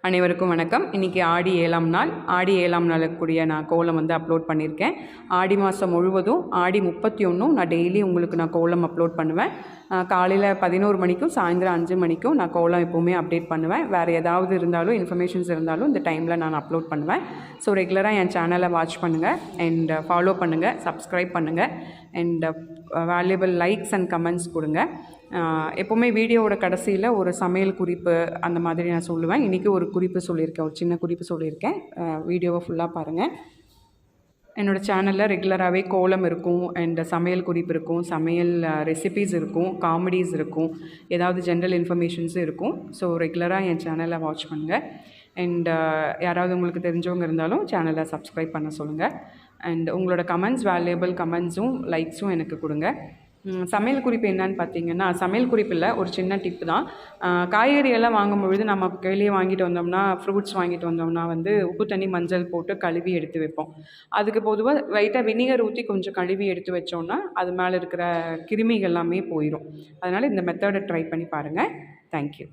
அனைவருக்கும் வணக்கம். இன்றைக்கி ஆடி 7ஆம் நாள். ஆடி 7ஆம் நாளுக்குரிய நான் கோலம் வந்து அப்லோட் பண்ணியிருக்கேன். ஆடி மாதம் முழுவதும் ஆடி 31 நான் டெய்லி உங்களுக்கு நான் கோலம் அப்லோட் பண்ணுவேன். காலையில் 11 மணிக்கும் சாயந்தரம் 5 மணிக்கும் நான் கோலம் எப்போவுமே அப்டேட் பண்ணுவேன். வேறு ஏதாவது இருந்தாலும் இன்ஃபர்மேஷன்ஸ் இருந்தாலும் இந்த டைமில் நான் அப்லோட் பண்ணுவேன். ஸோ ரெகுலராக என் சேனலை வாட்ச் பண்ணுங்கள் அண்ட் ஃபாலோ பண்ணுங்கள், சப்ஸ்கிரைப் பண்ணுங்கள் and valuable likes and comments கொடுங்க. எப்போவுமே வீடியோவோட கடைசியில் ஒரு சமையல் குறிப்பு அந்த மாதிரி நான் சொல்லுவேன். இன்றைக்கி ஒரு குறிப்பு சொல்லியிருக்கேன், ஒரு சின்ன குறிப்பு சொல்லியிருக்கேன். வீடியோவை ஃபுல்லாக பாருங்கள். என்னோடய சேனலில் ரெகுலராகவே கோலம் இருக்கும் அண்ட் சமையல் குறிப்பு இருக்கும், சமையல் ரெசிபீஸ் இருக்கும், காமெடிஸ் இருக்கும், ஏதாவது ஜென்ரல் இன்ஃபர்மேஷன்ஸும் இருக்கும். ஸோ ரெகுலராக என் சேனலை வாட்ச் பண்ணுங்கள் அண்ட் யாராவது உங்களுக்கு தெரிஞ்சவங்க இருந்தாலும் சேனலை சப்ஸ்கிரைப் பண்ண சொல்லுங்கள். அண்ட் உங்களோட கமெண்ட்ஸ், வேல்யூபிள் கமெண்ட்ஸும் லைக்ஸும் எனக்கு கொடுங்க. சமையல் குறிப்பு என்னன்னு பார்த்தீங்கன்னா, சமையல் குறிப்பில் ஒரு சின்ன டிப்பு தான். காய்கறியெல்லாம் வாங்கும்பொழுது நம்ம வெளியே வாங்கிட்டு வந்தோம்னா, ஃப்ரூட்ஸ் வாங்கிட்டு வந்தோம்னா வந்து உப்பு தண்ணி மஞ்சள் போட்டு கழுவி எடுத்து வைப்போம். அதுக்கு பொதுவாக லைட்டாக வினிகர் ஊற்றி கொஞ்சம் கழுவி எடுத்து வச்சோன்னா அது மேலே இருக்கிற கிருமிகள் எல்லாமே போயிடும். அதனால் இந்த மெத்தடை ட்ரை பண்ணி பாருங்கள். தேங்க்யூ.